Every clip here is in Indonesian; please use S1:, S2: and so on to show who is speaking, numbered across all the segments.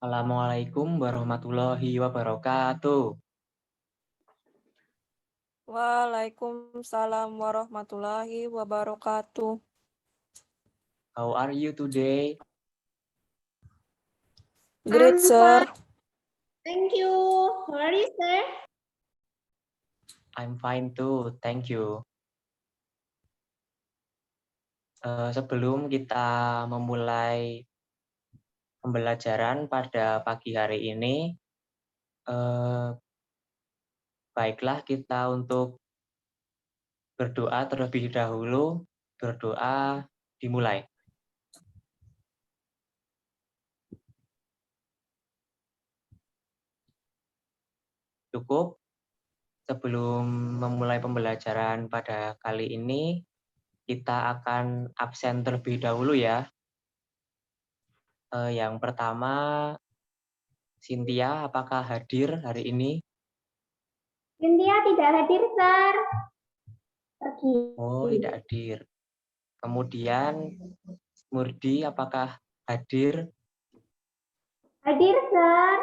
S1: Assalamualaikum warahmatullahi wabarakatuh.
S2: Waalaikumsalam warahmatullahi wabarakatuh.
S1: How are you today?
S2: Great, sir.
S3: Thank you. How are you, sir?
S1: I'm fine too, thank you. Sebelum kita memulai pembelajaran pada pagi hari ini, baiklah kita untuk berdoa terlebih dahulu. Berdoa dimulai. Cukup. Sebelum memulai pembelajaran pada kali ini, kita akan absen terlebih dahulu ya. Yang pertama, Cynthia, apakah hadir hari ini?
S3: Cynthia tidak hadir, sir. Pergi.
S1: Oh, tidak hadir. Kemudian, Murdi, apakah hadir?
S3: Hadir, sir.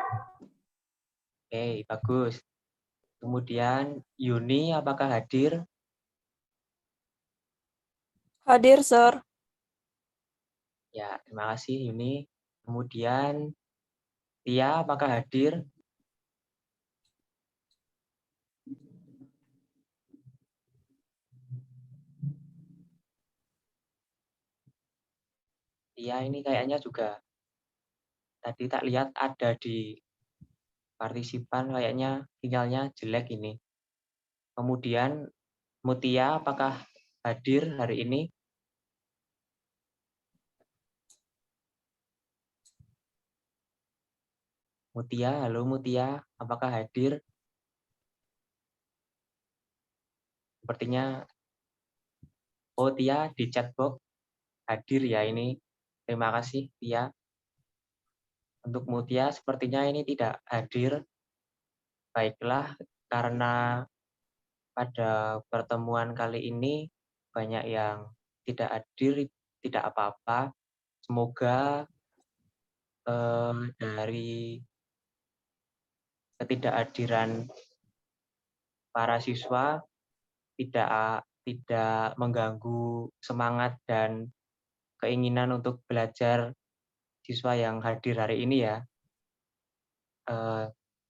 S1: Oke, bagus. Kemudian, Yuni, apakah hadir?
S2: Hadir, sir.
S1: Ya, terima kasih Yuni. Kemudian, Tia, apakah hadir? Tia ini kayaknya juga tadi tak lihat ada di partisipan, kayaknya sinyalnya jelek ini. Kemudian, Mutia, apakah hadir hari ini? Mutia, halo Mutia, apakah hadir? Sepertinya, oh Tia di chatbox hadir ya ini. Terima kasih Tia. Untuk Mutia sepertinya ini tidak hadir. Baiklah, karena pada pertemuan kali ini banyak yang tidak hadir, tidak apa-apa. Semoga dari ketidakhadiran para siswa tidak mengganggu semangat dan keinginan untuk belajar siswa yang hadir hari ini ya.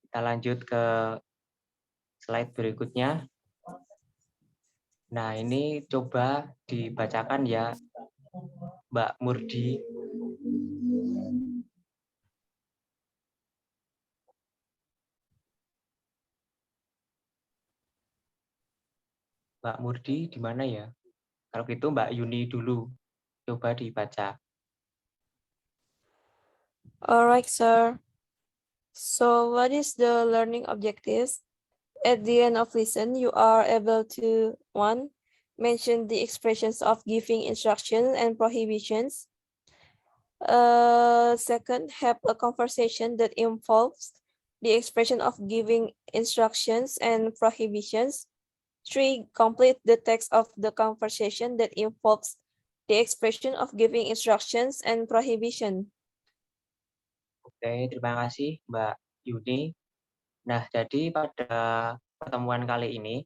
S1: Kita lanjut ke slide berikutnya. Nah, ini coba dibacakan ya, Mbak Murdi. Mbak Murdi di mana ya? Kalau gitu Mbak Yuni dulu. Coba dibaca.
S2: Alright, sir. So, what is the learning objectives? At the end of lesson, you are able to 1. Mention the expressions of giving instructions and prohibitions. 2. Have a conversation that involves the expression of giving instructions and prohibitions. 3. Complete the text of the conversation that involves the expression of giving instructions and prohibition.
S1: Oke, terima kasih Mbak Yuni. Nah, jadi pada pertemuan kali ini,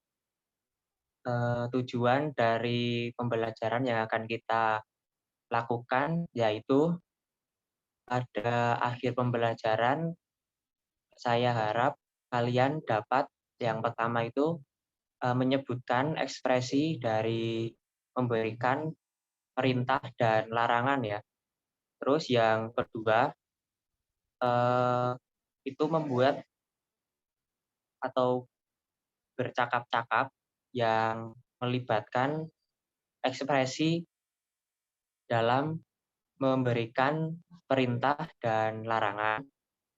S1: tujuan dari pembelajaran yang akan kita lakukan yaitu pada akhir pembelajaran saya harap kalian dapat yang pertama itu menyebutkan ekspresi dari memberikan perintah dan larangan ya. Terus yang kedua itu membuat atau bercakap-cakap yang melibatkan ekspresi dalam memberikan perintah dan larangan.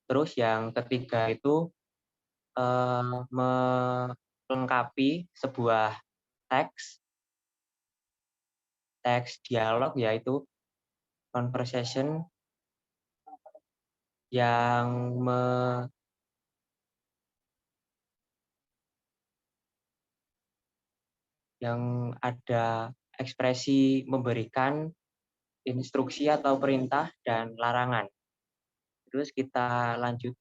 S1: Terus yang ketiga itu melengkapi sebuah teks dialog yaitu conversation yang yang ada ekspresi memberikan instruksi atau perintah dan larangan. Terus kita lanjut.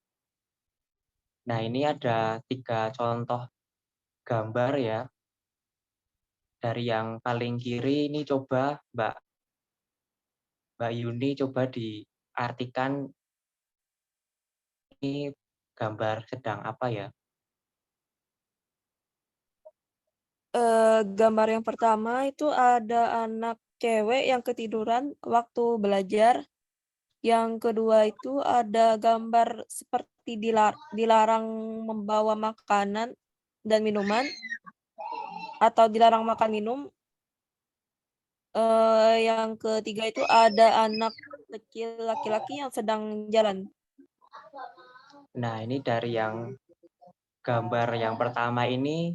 S1: Nah, ini ada 3 contoh gambar ya. Dari yang paling kiri ini coba Mbak Yuni coba diartikan ini gambar sedang apa ya?
S2: Gambar yang pertama itu ada anak cewek yang ketiduran waktu belajar. Yang kedua itu ada gambar seperti dilarang membawa makanan dan minuman atau dilarang makan minum. Yang ketiga itu ada anak kecil laki-laki yang sedang jalan.
S1: Nah, ini dari yang gambar yang pertama ini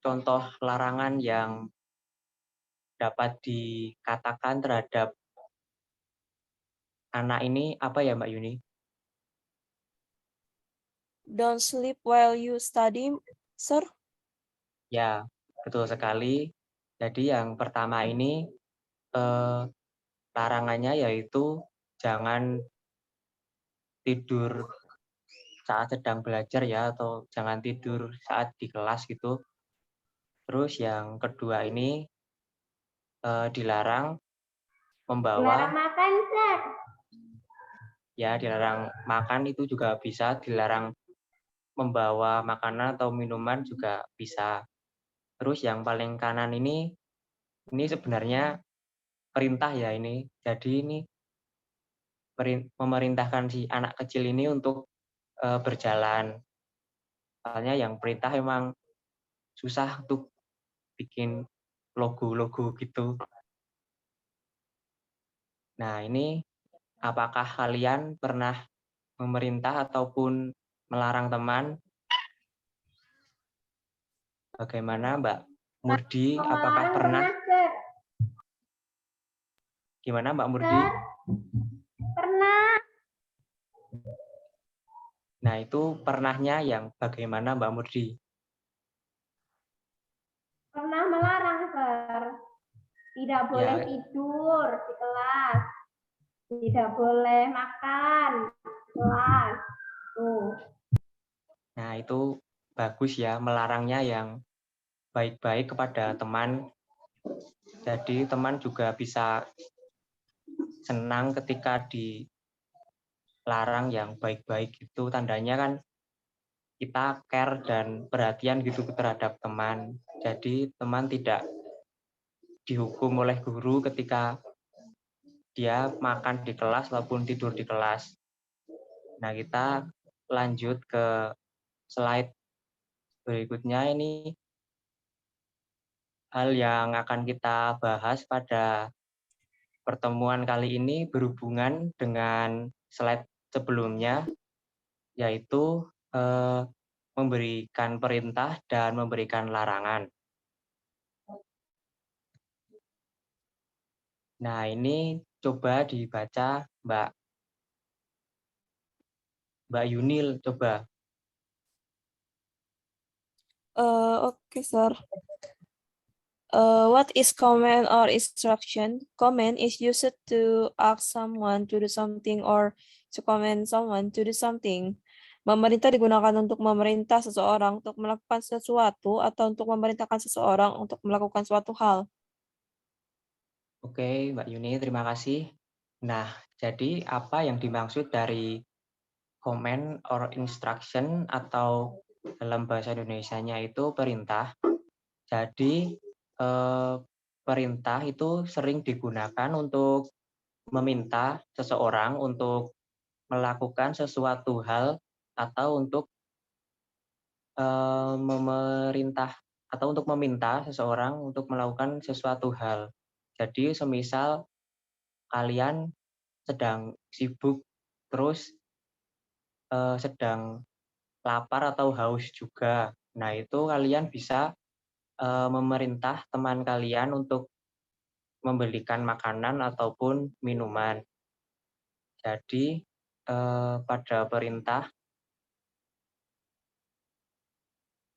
S1: contoh larangan yang dapat dikatakan terhadap anak ini apa ya, Mbak Yuni?
S2: Don't sleep while you study, sir.
S1: Ya, betul sekali. Jadi yang pertama ini larangannya yaitu jangan tidur saat sedang belajar ya, atau jangan tidur saat di kelas gitu. Terus yang kedua ini dilarang membawa,
S3: Dilarang makan, Sir.
S1: ya dilarang makan itu juga bisa, dilarang membawa makanan atau minuman juga bisa. Terus yang paling kanan ini sebenarnya perintah ya ini. Jadi ini memerintahkan si anak kecil ini untuk berjalan. Soalnya yang perintah emang susah untuk bikin logo-logo gitu. Nah, ini apakah kalian pernah memerintah ataupun melarang teman? Bagaimana Mbak Murdi? Apakah
S3: Melarang
S1: pernah?
S3: pernah, Sir.
S1: Gimana Mbak Murdi?
S3: Sir, pernah.
S1: Nah, itu pernahnya yang bagaimana Mbak Murdi?
S3: Pernah melarang, Sir. Tidak boleh
S1: Ya,
S3: tidur di kelas. Tidak boleh makan di kelas. Tuh.
S1: nah itu bagus ya, melarangnya yang baik-baik kepada teman. Jadi teman juga bisa senang ketika dilarang yang baik-baik itu, tandanya kan kita care dan perhatian gitu terhadap teman. Jadi teman tidak dihukum oleh guru ketika dia makan di kelas maupun tidur di kelas. Nah, kita lanjut ke slide berikutnya. Ini hal yang akan kita bahas pada pertemuan kali ini berhubungan dengan slide sebelumnya, yaitu memberikan perintah dan memberikan larangan. Nah, ini coba dibaca Mbak Yunil, coba.
S2: Okay, sir. What is command or instruction? Command is used to ask someone to do something or to command someone to do something. Memerintah digunakan untuk memerintah seseorang untuk melakukan sesuatu atau untuk memerintahkan seseorang untuk melakukan suatu hal.
S1: Oke, Mbak Yuni, terima kasih. Nah, jadi apa yang dimaksud dari command or instruction atau dalam bahasa Indonesianya itu perintah. Jadi perintah itu sering digunakan untuk meminta seseorang untuk melakukan sesuatu hal atau untuk memerintah atau untuk meminta seseorang untuk melakukan sesuatu hal. Jadi semisal kalian sedang sibuk terus sedang lapar atau haus juga. Nah, itu kalian bisa memerintah teman kalian untuk membelikan makanan ataupun minuman. Jadi pada perintah,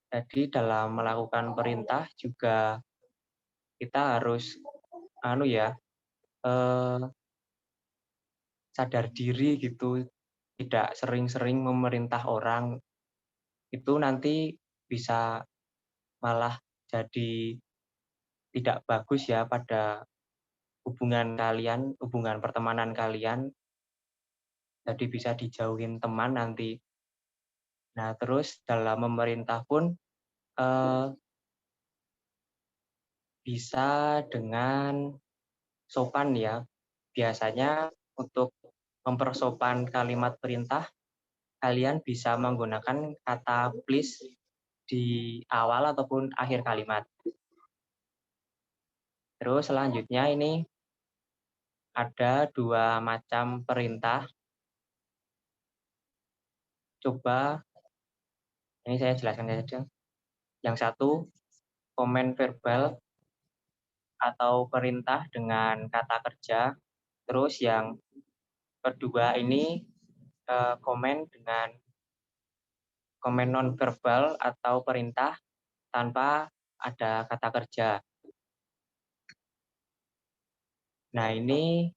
S1: jadi dalam melakukan perintah juga kita harus sadar diri gitu, tidak sering-sering memerintah orang, itu nanti bisa malah jadi tidak bagus ya pada hubungan kalian, hubungan pertemanan kalian, jadi bisa dijauhin teman nanti. Nah, terus dalam memerintah pun bisa dengan sopan ya. Biasanya untuk mempersopan kalimat perintah, kalian bisa menggunakan kata please di awal ataupun akhir kalimat. Terus selanjutnya ini ada 2 macam perintah. Coba ini saya jelaskan saja. Yang satu, komen verbal atau perintah dengan kata kerja. Terus yang kedua ini komen nonverbal atau perintah tanpa ada kata kerja. Nah, ini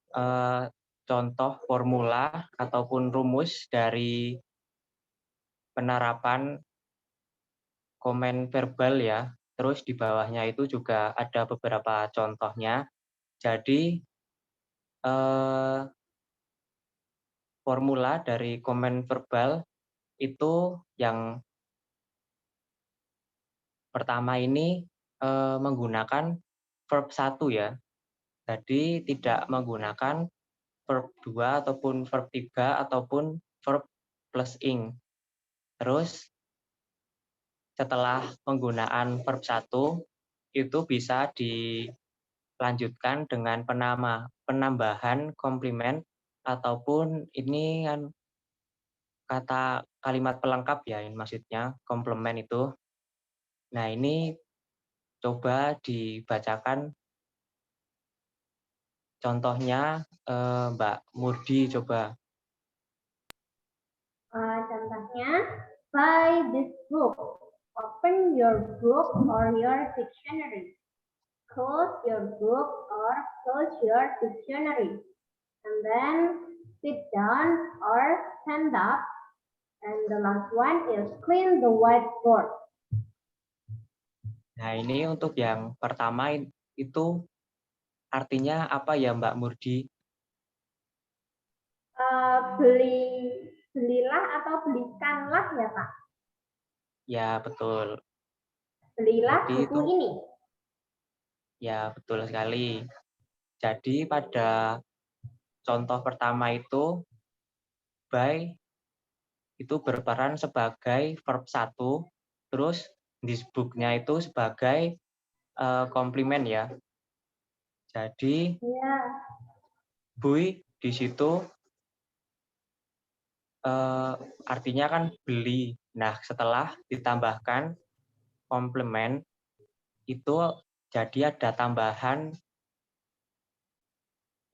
S1: contoh formula ataupun rumus dari penerapan komen verbal ya. Terus di bawahnya itu juga ada beberapa contohnya. Jadi formula dari komen verbal itu yang pertama ini menggunakan verb 1 ya. Jadi tidak menggunakan verb 2 ataupun verb 3 ataupun verb plus ing. Terus setelah penggunaan verb 1 itu bisa dilanjutkan dengan penambahan komplement ataupun ini kan kata kalimat pelengkap ya, ini maksudnya komplement itu. Nah, ini coba dibacakan contohnya Mbak Murdi coba.
S3: Contohnya, buy this book. Open your book or your dictionary. Close your book or close your dictionary. And then sit down or stand up. And the last one is clean the whiteboard.
S1: Nah, ini untuk yang pertama itu artinya apa ya Mbak Murdi?
S3: Belilah atau belikanlah ya Pak?
S1: Ya, betul.
S3: Belilah
S1: Jadi
S3: buku ini.
S1: Ya, betul sekali. Jadi pada contoh pertama itu, buy itu berperan sebagai verb 1, terus this book-nya itu sebagai komplimen ya. Jadi
S3: Ya.
S1: buy di situ artinya kan beli. Nah, setelah ditambahkan komplement itu jadi ada tambahan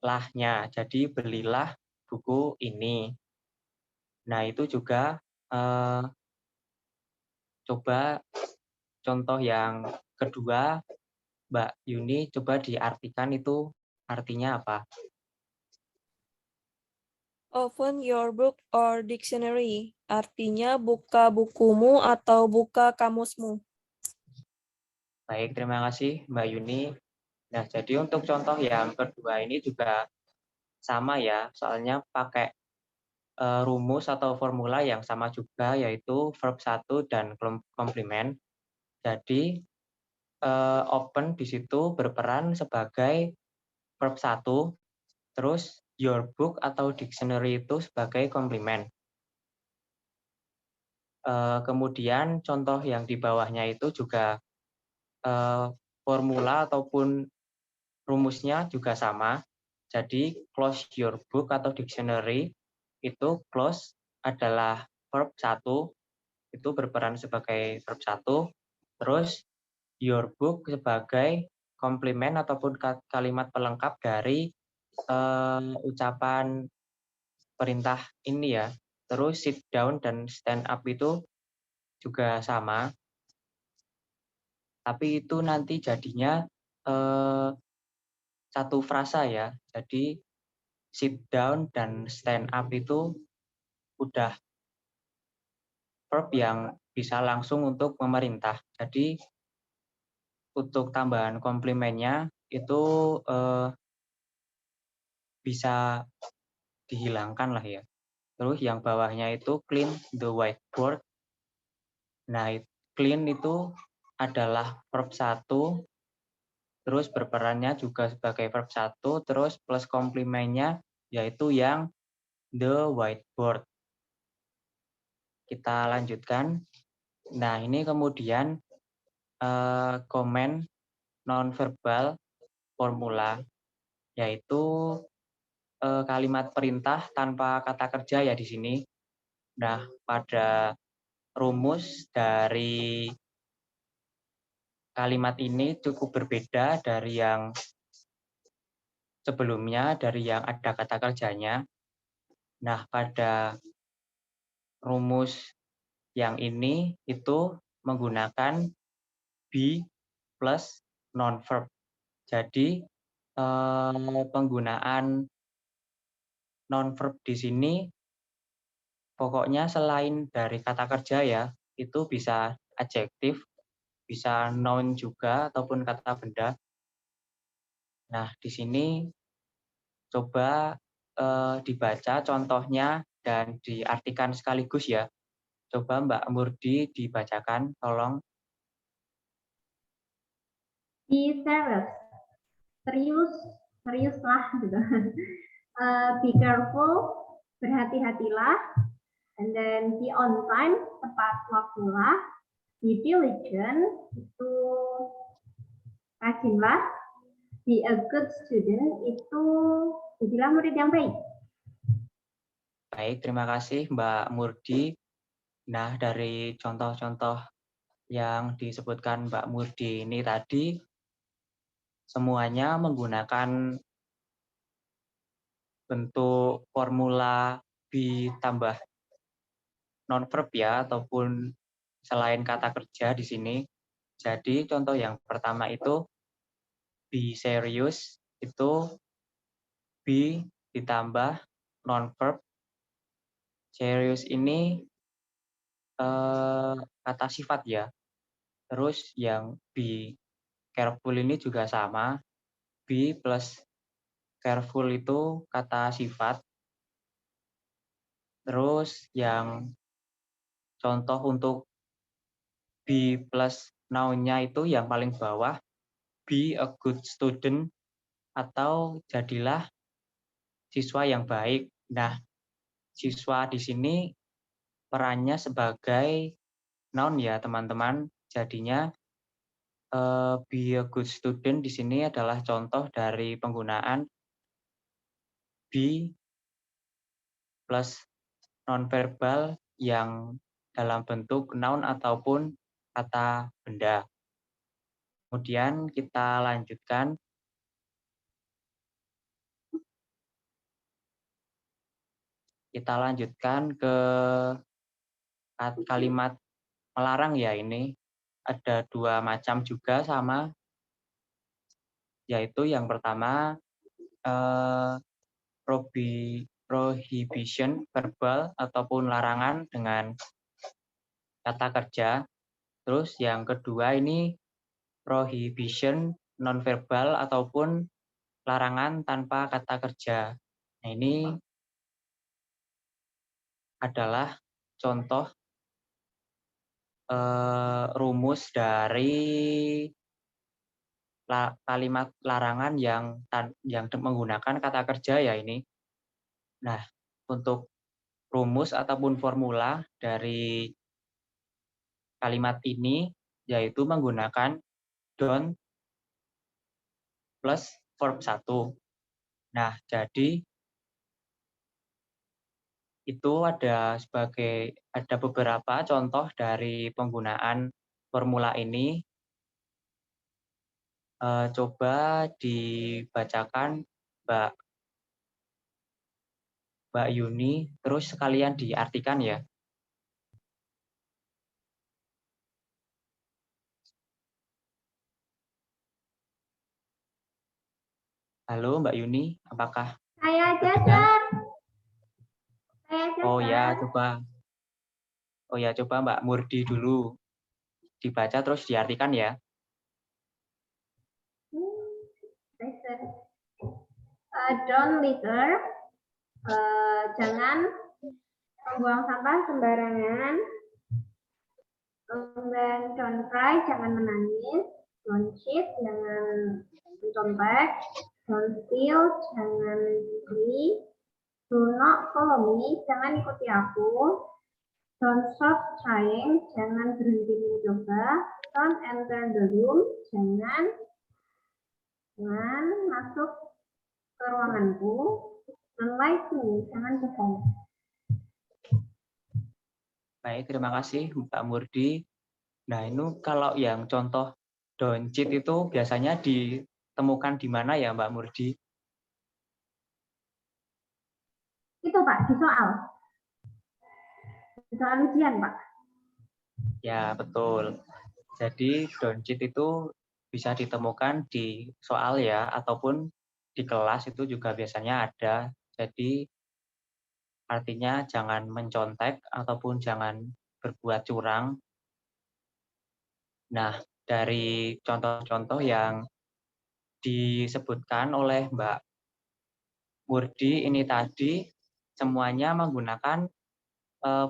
S1: lahnya. Jadi belilah buku ini. Nah, itu juga coba contoh yang kedua, Mbak Yuni, coba diartikan itu artinya apa?
S2: Open your book or dictionary. Artinya buka bukumu atau buka kamusmu.
S1: Baik, terima kasih Mbak Yuni. Nah, jadi untuk contoh yang kedua ini juga sama ya, soalnya pakai rumus atau formula yang sama juga, yaitu verb 1 dan komplement. Jadi, open di situ berperan sebagai verb 1, terus your book atau dictionary itu sebagai komplement. Kemudian contoh yang di bawahnya itu juga formula ataupun rumusnya juga sama. Jadi close your book atau dictionary itu close adalah verb 1, itu berperan sebagai verb 1, terus your book sebagai komplement ataupun kalimat pelengkap dari ucapan perintah ini ya. Terus sit down dan stand up itu juga sama. Tapi itu nanti jadinya satu frasa ya. Jadi sit down dan stand up itu udah verb yang bisa langsung untuk memerintah. Jadi untuk tambahan komplimennya itu bisa dihilangkan lah ya. Terus yang bawahnya itu clean the whiteboard. Nah, clean itu adalah verb 1, terus berperannya juga sebagai verb 1, terus plus komplimennya yaitu yang the whiteboard. Kita lanjutkan. Nah, ini kemudian komen nonverbal formula, yaitu kalimat perintah tanpa kata kerja ya di sini. Nah, pada rumus dari kalimat ini cukup berbeda dari yang sebelumnya, dari yang ada kata kerjanya. Nah, pada rumus yang ini itu menggunakan be plus non-verb. Jadi, penggunaan non-verb di sini pokoknya selain dari kata kerja ya, itu bisa adjektif, bisa noun juga ataupun kata benda. Nah, di sini coba dibaca contohnya dan diartikan sekaligus ya. Coba Mbak Murdi dibacakan, tolong.
S3: Be serious. Seriuslah gitu. Be careful, berhati-hatilah. And then be on time, tepat waktulah. Be diligent, itu rajinlah. Be a good student, itu jadilah murid yang baik.
S1: Baik, terima kasih Mbak Murdi. Nah, dari contoh-contoh yang disebutkan Mbak Murdi ini tadi, semuanya menggunakan bentuk formula ditambah non-verb ya, ataupun selain kata kerja di sini. Jadi contoh yang pertama itu be serious, itu be ditambah non-verb. Serious ini kata sifat ya. Terus yang be careful ini juga sama. Be plus careful itu kata sifat. Terus yang contoh untuk be plus noun-nya itu yang paling bawah, be a good student atau jadilah siswa yang baik. Nah, siswa di sini perannya sebagai noun ya, teman-teman. Jadinya be a good student di sini adalah contoh dari penggunaan be plus nonverbal yang dalam bentuk noun ataupun kata benda. Kemudian kita lanjutkan. Kita lanjutkan ke kalimat melarang ya ini. Ada dua macam juga sama, yaitu yang pertama prohibition verbal ataupun larangan dengan kata kerja. Terus yang kedua ini prohibition nonverbal ataupun larangan tanpa kata kerja. Nah, ini adalah contoh rumus dari kalimat larangan yang menggunakan kata kerja ya ini. Nah, untuk rumus ataupun formula dari kalimat ini yaitu menggunakan don't plus verb 1. Nah, jadi itu ada beberapa contoh dari penggunaan formula ini. Coba dibacakan Mbak Yuni, terus sekalian diartikan ya. Halo Mbak Yuni, apakah
S3: Saya aja,
S1: terdengar?
S3: Sir. Saya aja,
S1: Oh ya,
S3: Sir.
S1: coba Mbak Murdi dulu dibaca terus diartikan ya.
S3: Baik, Sir. Don't litter. Jangan membuang sampah sembarangan. Dan don't cry, jangan menangis. Don't cheat, jangan mencontek. Don't steal, jangan mencuri. Do not follow me, jangan ikuti aku. Don't stop trying, jangan berhenti mencoba. Don't enter the room, jangan masuk ke ruanganku. Don't lie to me, jangan bohong.
S1: Baik, terima kasih Mbak Murdi. Nah, ini kalau yang contoh don't cheat itu biasanya ditemukan di mana ya Mbak Murdi?
S3: Itu Pak, di soal. Di soal ujian Pak.
S1: Ya, betul. Jadi don't cheat itu bisa ditemukan di soal ya, ataupun di kelas itu juga biasanya ada. Jadi artinya jangan mencontek ataupun jangan berbuat curang. Nah, dari contoh-contoh yang disebutkan oleh Mbak Murdi ini tadi semuanya menggunakan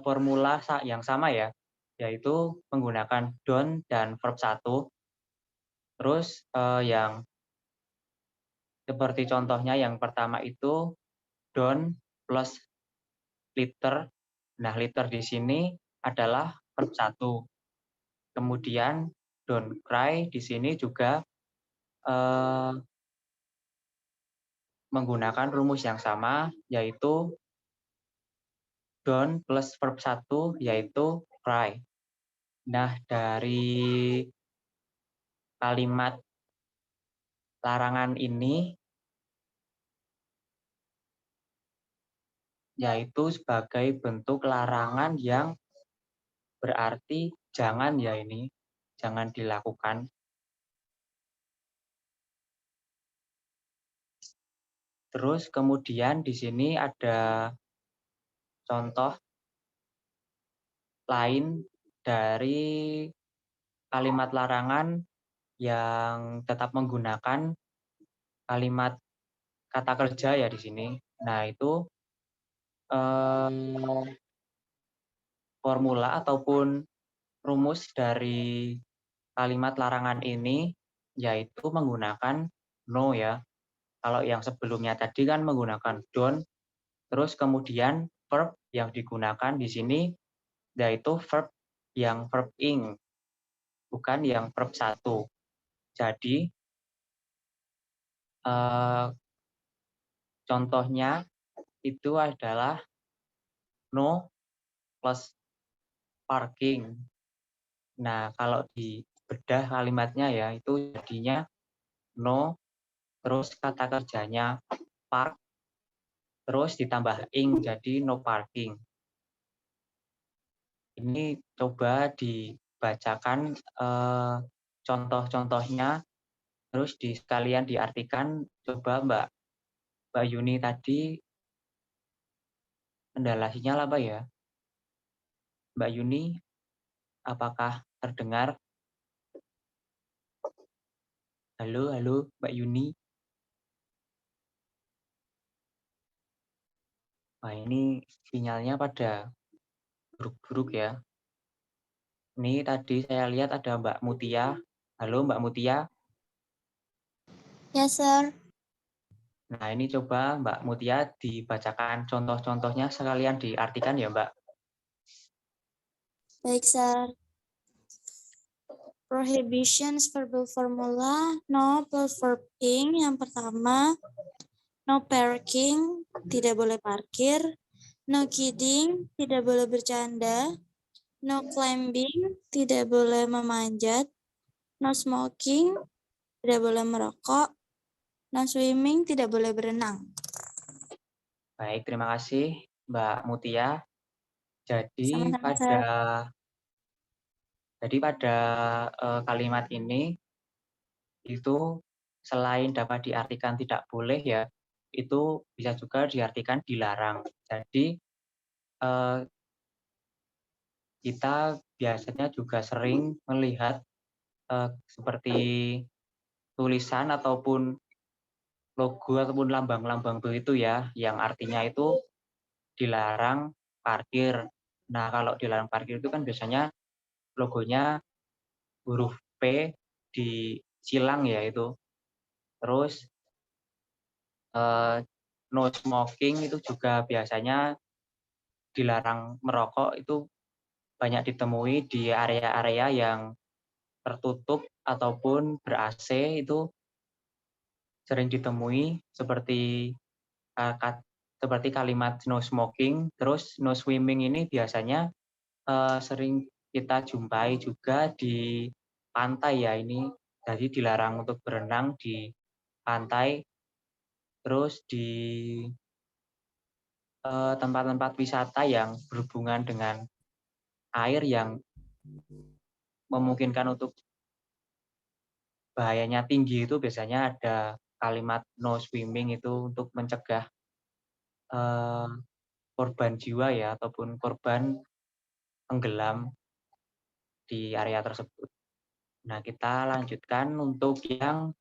S1: formula yang sama ya, yaitu menggunakan don't dan verb 1. Terus yang seperti contohnya yang pertama itu don't plus litter. Nah, litter di sini adalah verb 1. Kemudian don't cry di sini juga menggunakan rumus yang sama, yaitu don't plus verb 1 yaitu cry. Nah, dari kalimat larangan ini yaitu sebagai bentuk larangan yang berarti jangan ya ini, jangan dilakukan. Terus kemudian di sini ada contoh lain dari kalimat larangan yang tetap menggunakan kalimat kata kerja ya di sini. Nah, itu formula ataupun rumus dari kalimat larangan ini yaitu menggunakan no ya. Kalau yang sebelumnya tadi kan menggunakan don't, terus kemudian verb yang digunakan di sini yaitu verb yang verb ing, bukan yang verb 1. Jadi contohnya itu adalah no plus parking. Nah, kalau dibedah kalimatnya ya itu jadinya no, terus kata kerjanya park, terus ditambah ing jadi no parking. Ini coba dibacakan contoh-contohnya, terus sekalian diartikan. Coba Mbak Yuni tadi pendalasinya apa ya? Mbak Yuni, apakah terdengar? Halo, halo Mbak Yuni. Wah, ini sinyalnya pada buruk-buruk ya. Ini tadi saya lihat ada Mbak Mutia. Halo Mbak Mutia.
S4: Ya, Sir.
S1: Nah, ini coba Mbak Mutia dibacakan contoh-contohnya sekalian diartikan ya, Mbak.
S4: Baik, Sir. Prohibitions verbal formula, no plus verb ing. Yang pertama, no parking, tidak boleh parkir. No kidding, tidak boleh bercanda. No climbing, tidak boleh memanjat. No smoking, tidak boleh merokok. No swimming, tidak boleh berenang.
S1: Baik, terima kasih Mbak Mutia. Jadi
S4: Sama-sama, Sir.
S1: pada kalimat ini itu selain dapat diartikan tidak boleh ya, itu bisa juga diartikan dilarang. Jadi, eee, kita biasanya juga sering melihat, seperti tulisan ataupun logo ataupun lambang-lambang begitu ya, yang artinya itu dilarang parkir. Nah, kalau dilarang parkir itu kan biasanya logonya huruf P disilang ya itu. Terus, no smoking itu juga biasanya dilarang merokok itu banyak ditemui di area-area yang tertutup ataupun ber-AC itu sering ditemui seperti, seperti kalimat no smoking, terus no swimming ini biasanya, sering kita jumpai juga di pantai ya ini, jadi dilarang untuk berenang di pantai, terus di, tempat-tempat wisata yang berhubungan dengan air yang memungkinkan untuk bahayanya tinggi itu biasanya ada kalimat no swimming itu untuk mencegah, eee, korban jiwa ya ataupun korban tenggelam di area tersebut. Nah, kita lanjutkan untuk yang,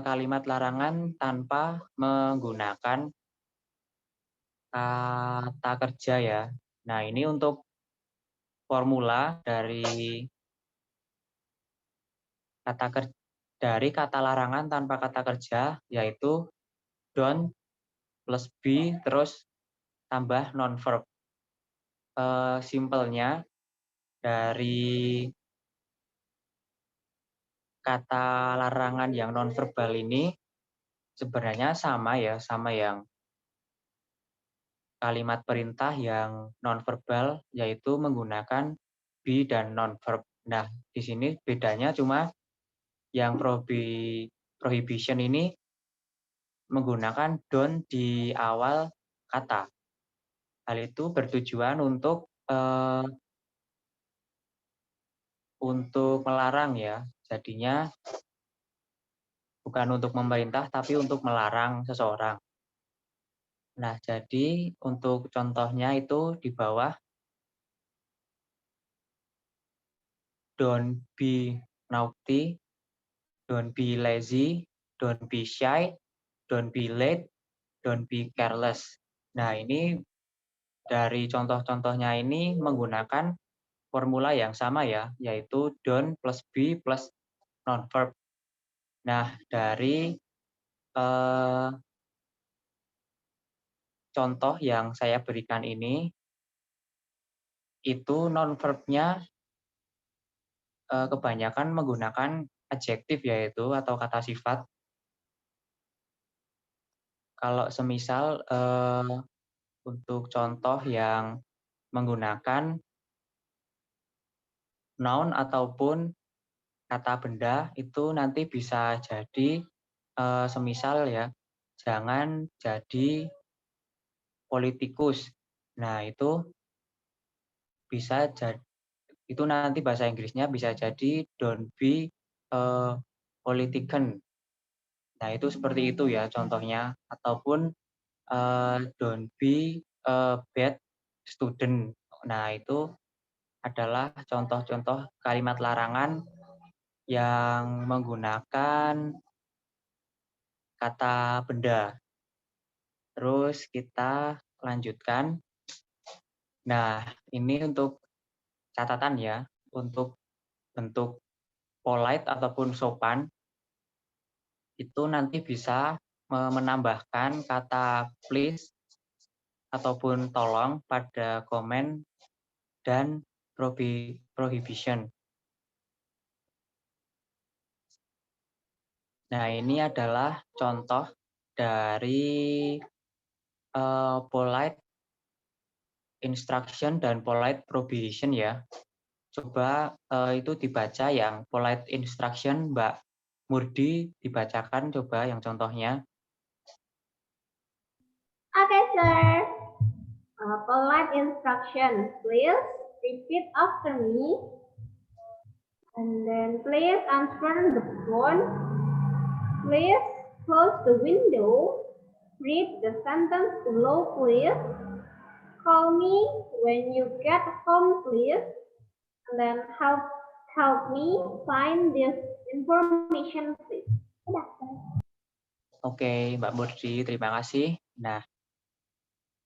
S1: kalimat larangan tanpa menggunakan kata kerja ya. Nah, ini untuk formula kata dari kata larangan tanpa kata kerja, yaitu don't plus be terus tambah non verb. Simpelnya dari kata larangan yang non verbal ini sebenarnya sama ya, sama yang kalimat perintah yang non verbal, yaitu menggunakan be dan non verb. Nah, di sini bedanya cuma yang prohibition ini menggunakan don't di awal kata. Hal itu bertujuan untuk melarang ya, jadinya bukan untuk memerintah tapi untuk melarang seseorang. Nah, jadi untuk contohnya itu di bawah, don't be naughty, don't be lazy, don't be shy, don't be late, don't be careless. Nah, ini dari contoh-contohnya ini menggunakan formula yang sama ya, yaitu don't plus be plus non verb. Nah, dari contoh yang saya berikan ini, itu non verbnya kebanyakan menggunakan adjektif yaitu atau kata sifat. Kalau semisal untuk contoh yang menggunakan noun ataupun kata benda itu nanti bisa jadi semisal ya, jangan jadi politikus. Nah, itu bisa jadi itu nanti bahasa Inggrisnya bisa jadi don't be a politician. Nah, itu seperti itu ya contohnya. Ataupun don't be a bad student. Nah, itu adalah contoh-contoh kalimat larangan yang menggunakan kata benda. Terus kita lanjutkan. Nah, ini untuk catatan ya, untuk bentuk polite ataupun sopan, itu nanti bisa menambahkan kata please ataupun tolong pada komen dan prohibition. Nah, ini adalah contoh dari polite instruction dan polite prohibition ya. Coba itu dibaca yang polite instruction, Mbak Murdi, dibacakan coba yang contohnya.
S3: Okay, sir. Polite instruction. Please repeat after me. And then please answer the phone Please close the window. Read the sentence below, please. Call me when you get home, please. And then help me find this information, please.
S1: Oke, Mbak Murdi, terima kasih. Nah,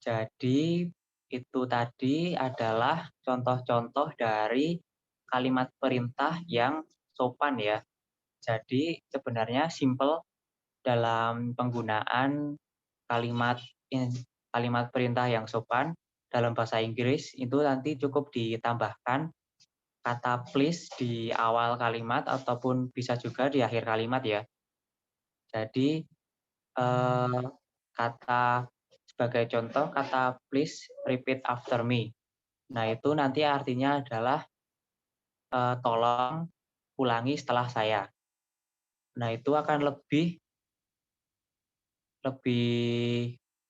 S1: jadi itu tadi adalah contoh-contoh dari kalimat perintah yang sopan ya. Jadi sebenarnya simple dalam penggunaan kalimat kalimat perintah yang sopan dalam bahasa Inggris itu nanti cukup ditambahkan kata please di awal kalimat ataupun bisa juga di akhir kalimat ya. Jadi kata sebagai contoh kata please repeat after me. Nah, itu nanti artinya adalah tolong ulangi setelah saya. Nah, itu akan lebih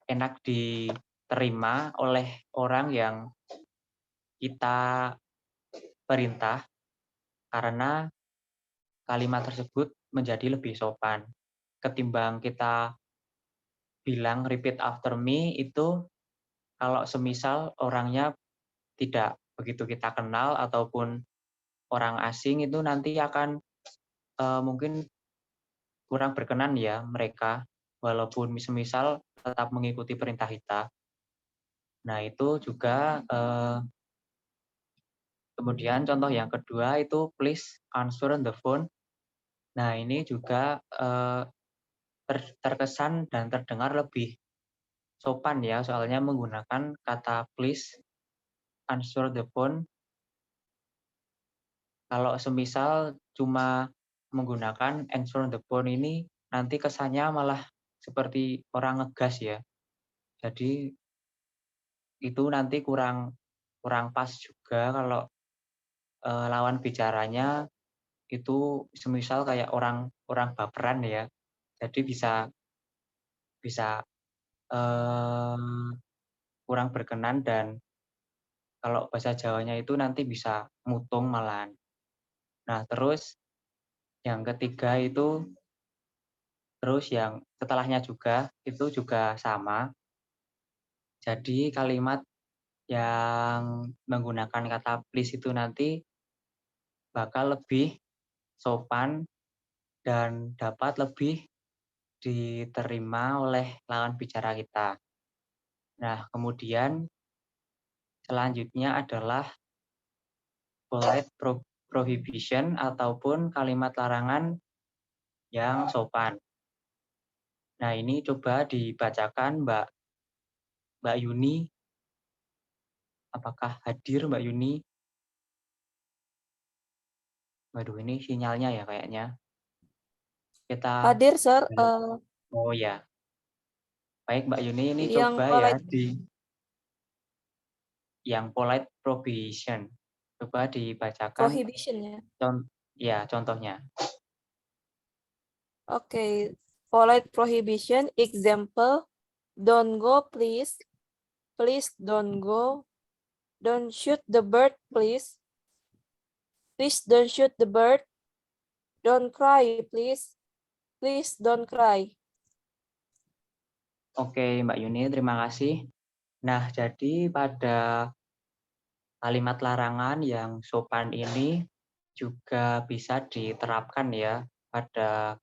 S1: enak diterima oleh orang yang kita perintah karena kalimat tersebut menjadi lebih sopan. Ketimbang kita bilang repeat after me itu kalau semisal orangnya tidak begitu kita kenal ataupun orang asing itu nanti akan mungkin kurang berkenan ya mereka walaupun semisal tetap mengikuti perintah kita. Nah, itu juga kemudian contoh yang kedua itu please answer the phone. Nah, ini juga terkesan dan terdengar lebih sopan ya, soalnya menggunakan kata please answer the phone. Kalau semisal cuma menggunakan answer the phone ini nanti kesannya malah seperti orang ngegas ya. Jadi itu nanti kurang pas juga kalau lawan bicaranya itu semisal kayak orang baperan ya. Jadi bisa kurang berkenan dan kalau bahasa Jawanya itu nanti bisa mutung malahan. Nah, terus yang ketiga itu terus yang setelahnya juga itu juga sama. Jadi kalimat yang menggunakan kata please itu nanti bakal lebih sopan dan dapat lebih diterima oleh lawan bicara kita. Nah, kemudian selanjutnya adalah polite prohibition ataupun kalimat larangan yang sopan. Nah, ini coba dibacakan Mbak Yuni. Apakah hadir Mbak Yuni? Waduh, ini sinyalnya ya kayaknya. Kita
S2: Hadir, Sir.
S1: Oh ya. Baik Mbak Yuni, ini
S2: Yang
S1: coba ya
S2: polite
S1: yang polite prohibition. Coba dibacakan
S2: prohibition ya.
S1: Contohnya.
S2: Okay. Polite prohibition. Example. Don't go, please. Please don't go. Don't shoot the bird, please. Please don't shoot the bird. Don't cry, please. Please don't cry.
S1: Oke, Mbak Yuni, terima kasih. Nah, jadi pada kalimat larangan yang sopan ini juga bisa diterapkan ya pada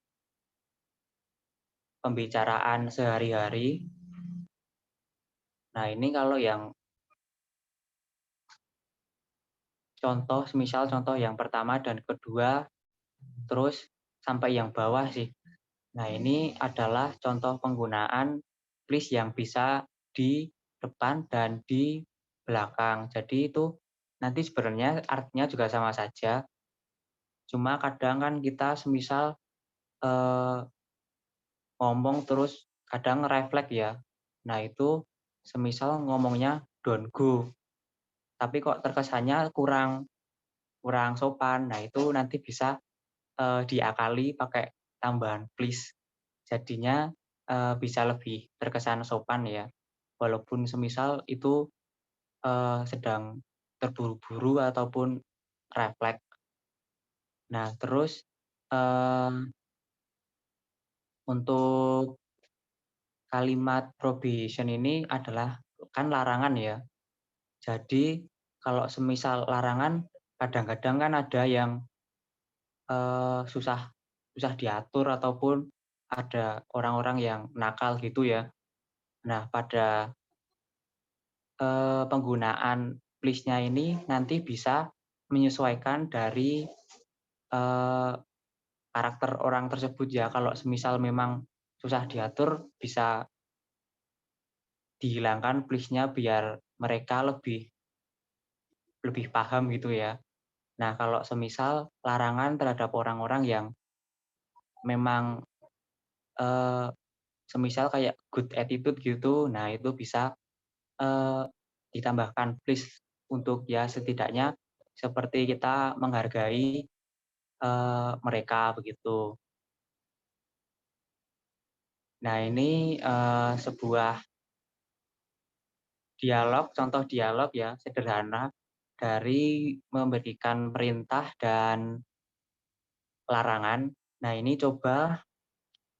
S1: pembicaraan sehari-hari. Nah, ini kalau yang misal contoh yang pertama dan kedua, terus sampai yang bawah sih. Nah, ini adalah contoh penggunaan please yang bisa di depan dan di belakang. Jadi itu nanti sebenarnya artinya juga sama saja. Cuma kadang kan kita semisal ngomong terus kadang refleks ya. Nah, itu semisal ngomongnya don't go. Tapi kok terkesannya kurang sopan. Nah, itu nanti bisa diakali pakai tambahan please. Jadinya bisa lebih terkesan sopan ya. Walaupun semisal itu sedang terburu-buru ataupun refleks. Nah, terus untuk kalimat prohibition ini adalah kan larangan ya. Jadi kalau semisal larangan, kadang-kadang kan ada yang susah diatur ataupun ada orang-orang yang nakal gitu ya. Nah, pada penggunaan please-nya ini nanti bisa menyesuaikan dari karakter orang tersebut ya. Kalau semisal memang susah diatur, bisa dihilangkan please-nya biar mereka lebih paham gitu ya. Nah, kalau semisal larangan terhadap orang-orang yang memang semisal kayak good attitude gitu, nah itu bisa ditambahkan please untuk ya setidaknya seperti kita menghargai mereka begitu. Nah, ini sebuah contoh dialog ya sederhana dari memberikan perintah dan larangan. Nah, ini coba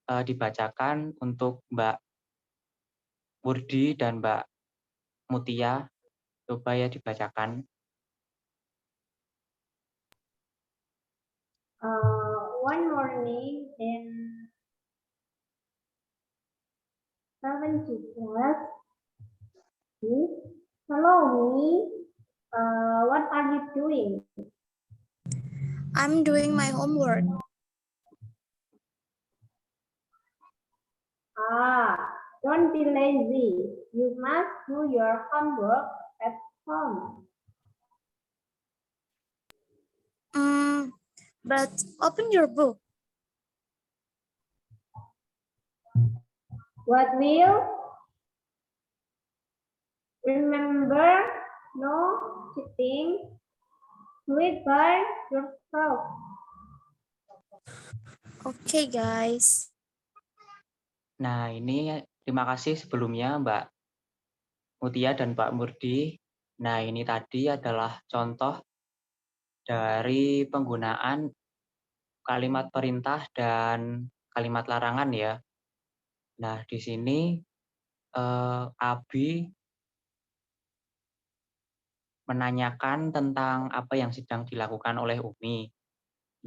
S1: dibacakan untuk Mbak Murdi dan Mbak Mutia, coba ya dibacakan.
S3: One morning in 7th class, hello me. What are you doing?
S4: I'm doing my homework.
S3: Don't be lazy. You must do your homework at home.
S4: But open your book.
S3: What will? Remember, no cheating. Do it by yourself.
S4: Okay, guys.
S1: Nah, ini terima kasih sebelumnya Mbak Mutia dan Pak Murdi. Nah, ini tadi adalah contoh dari penggunaan kalimat perintah dan kalimat larangan ya. Nah, di sini Abi menanyakan tentang apa yang sedang dilakukan oleh Umi.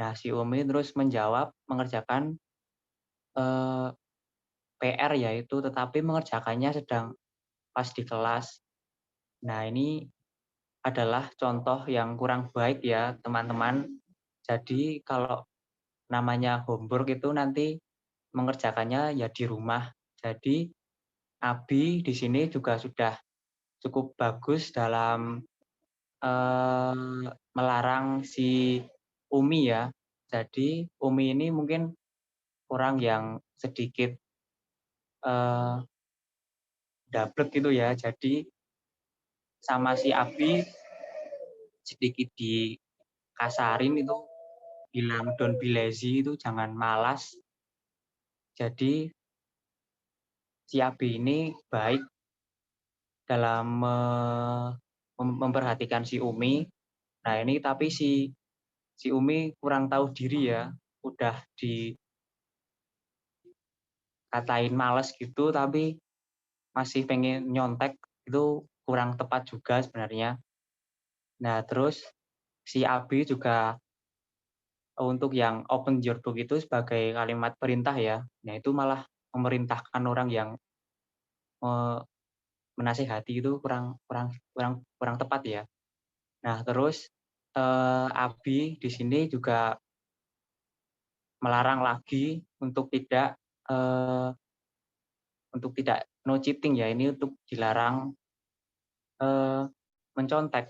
S1: Nah, si Umi terus menjawab mengerjakan PR yaitu tetapi mengerjakannya sedang pas di kelas. Nah, ini adalah contoh yang kurang baik ya, teman-teman. Jadi kalau namanya homework itu nanti mengerjakannya ya di rumah. Jadi Abi di sini juga sudah cukup bagus dalam melarang si Umi ya. Jadi Umi ini mungkin orang yang sedikit dablek gitu ya. Jadi sama si Abi sedikit dikasarin itu, bilang don't be lazy itu jangan malas. Jadi si Abi ini baik dalam memperhatikan si Umi. Nah, ini tapi si Umi kurang tahu diri ya, udah dikatain males gitu tapi masih pengen nyontek, itu kurang tepat juga sebenarnya. Nah, terus si Abi juga untuk yang open your book itu sebagai kalimat perintah ya. Nah, itu malah memerintahkan orang yang menasihati itu kurang tepat ya. Nah, terus Abi di sini juga melarang lagi untuk tidak no cheating ya. Ini untuk dilarang mencontek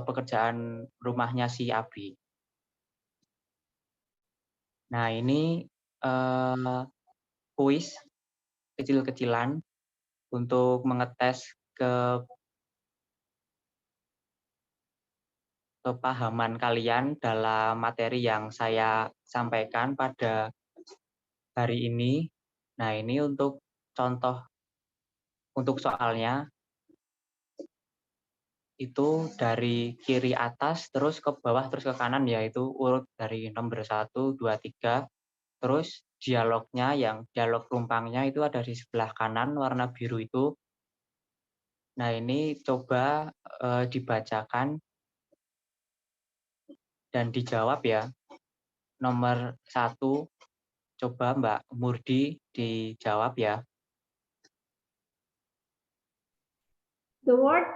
S1: pekerjaan rumahnya si Abi. Nah, ini kuis kecil-kecilan untuk mengetes kepahaman kalian dalam materi yang saya sampaikan pada hari ini. Nah, ini untuk contoh untuk soalnya itu dari kiri atas terus ke bawah terus ke kanan, yaitu urut dari nomor 1, 2, 3. Terus dialognya, yang dialog rumpangnya itu ada di sebelah kanan warna biru itu. Nah, ini coba dibacakan dan dijawab ya. Nomor 1, coba Mbak Murdi dijawab ya.
S3: The word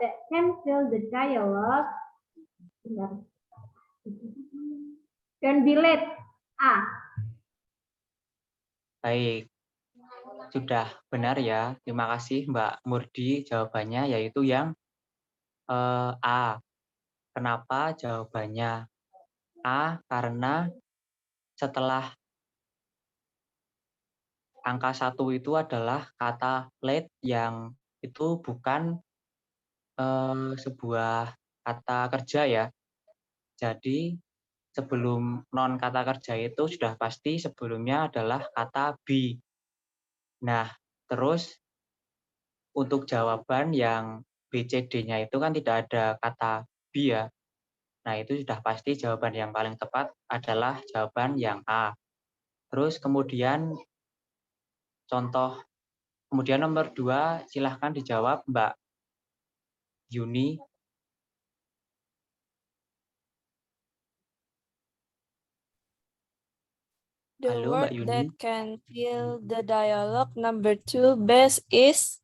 S3: that can fill the dialogue. Don't be late. A.
S1: Baik, sudah benar ya. Terima kasih Mbak Murdi, jawabannya yaitu yang A. Kenapa jawabannya A? Karena setelah angka 1 itu adalah kata late yang itu bukan sebuah kata kerja ya. Jadi sebelum non kata kerja itu sudah pasti sebelumnya adalah kata be. Nah, terus untuk jawaban yang B, C, D-nya itu kan tidak ada kata be ya. Nah, itu sudah pasti jawaban yang paling tepat adalah jawaban yang A. Terus kemudian kemudian nomor 2 silahkan dijawab Mbak Yuni.
S2: The
S1: Halo Mbak
S2: word
S1: Yuni.
S2: that can fill the dialogue number 2 best is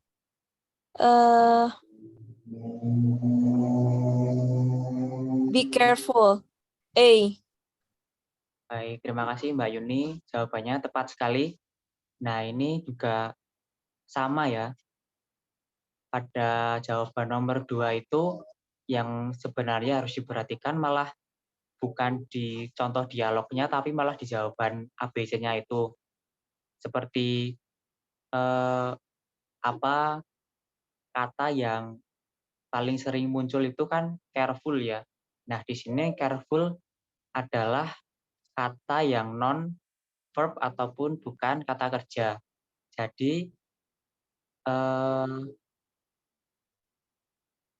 S2: be careful. A.
S1: Baik, terima kasih Mbak Yuni. Jawabannya tepat sekali. Nah, ini juga sama ya. Pada jawaban nomor 2 itu yang sebenarnya harus diperhatikan malah bukan di contoh dialognya, tapi malah di jawaban ABC-nya itu. Seperti apa kata yang paling sering muncul itu kan careful ya. Nah, di sini careful adalah kata yang non verb ataupun bukan kata kerja. Jadi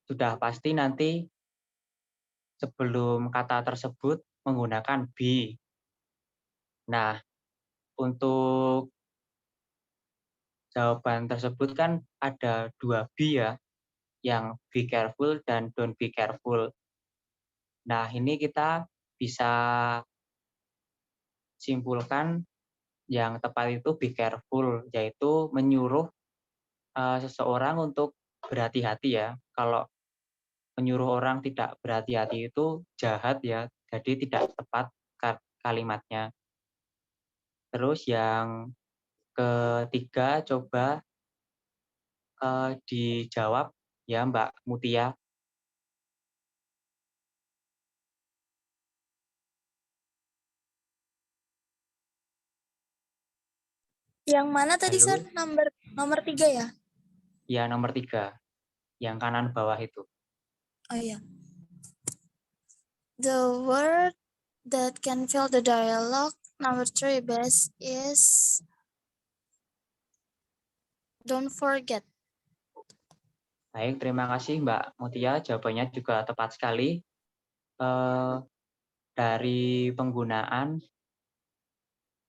S1: sudah pasti nanti sebelum kata tersebut menggunakan be. Nah, untuk jawaban tersebut kan ada 2 be ya, yang be careful dan don't be careful. Nah, ini kita bisa simpulkan yang tepat itu be careful, yaitu menyuruh seseorang untuk berhati-hati ya. Kalau menyuruh orang tidak berhati-hati itu jahat ya, jadi tidak tepat kalimatnya. Terus yang ketiga coba dijawab ya Mbak Mutia.
S4: Yang mana tadi,
S1: Halo?
S4: Sir? Nomor 3 ya?
S1: Ya, nomor 3, yang kanan bawah itu.
S4: Oh iya. The word that can fill the dialogue number 3 best is don't forget.
S1: Baik, terima kasih Mbak Mutia, jawabannya juga tepat sekali. Dari penggunaan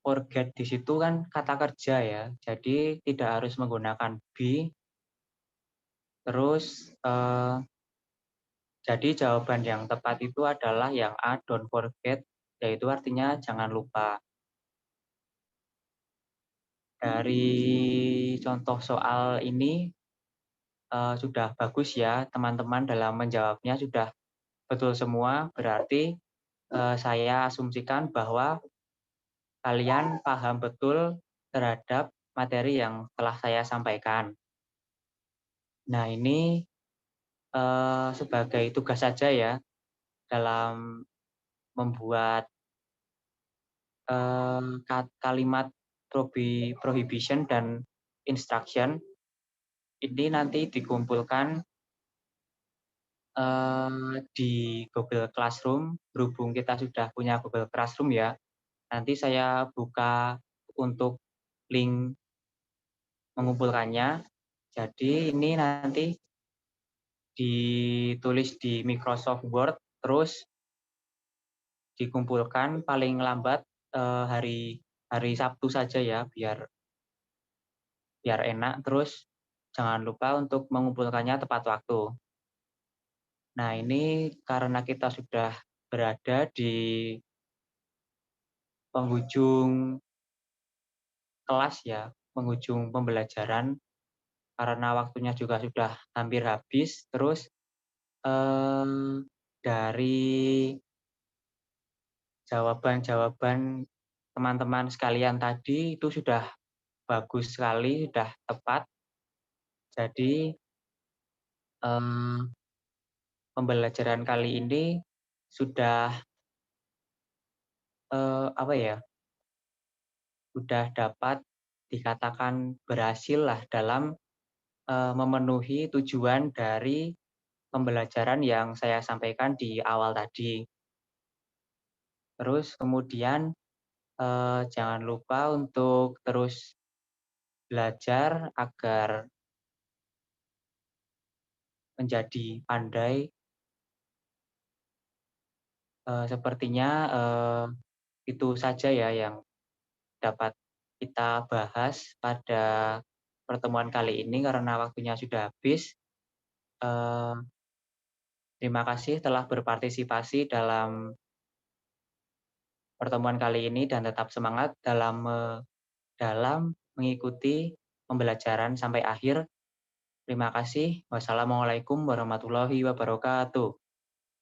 S1: forget di situ kan kata kerja ya, jadi tidak harus menggunakan be. Terus jadi jawaban yang tepat itu adalah yang A, don't forget, yaitu artinya jangan lupa. Dari contoh soal ini sudah bagus ya teman-teman dalam menjawabnya sudah betul semua, berarti saya asumsikan bahwa kalian paham betul terhadap materi yang telah saya sampaikan. Nah, ini sebagai tugas saja ya dalam membuat kalimat prohibition dan instruction ini nanti dikumpulkan di Google Classroom. Berhubung kita sudah punya Google Classroom ya, nanti saya buka untuk link mengumpulkannya. Jadi ini nanti ditulis di Microsoft Word, terus dikumpulkan paling lambat hari Sabtu saja ya, biar enak. Terus jangan lupa untuk mengumpulkannya tepat waktu. Nah, ini karena kita sudah berada di penghujung kelas ya, penghujung pembelajaran, karena waktunya juga sudah hampir habis. Terus dari jawaban-jawaban teman-teman sekalian tadi itu sudah bagus sekali, sudah tepat. Jadi pembelajaran kali ini sudah apa ya, sudah dapat dikatakan berhasil lah dalam memenuhi tujuan dari pembelajaran yang saya sampaikan di awal tadi. Terus kemudian jangan lupa untuk terus belajar agar menjadi pandai. Sepertinya itu saja ya yang dapat kita bahas pada pertemuan kali ini karena waktunya sudah habis. Terima kasih telah berpartisipasi dalam pertemuan kali ini dan tetap semangat dalam mengikuti pembelajaran sampai akhir. Terima kasih. Wassalamualaikum warahmatullahi wabarakatuh.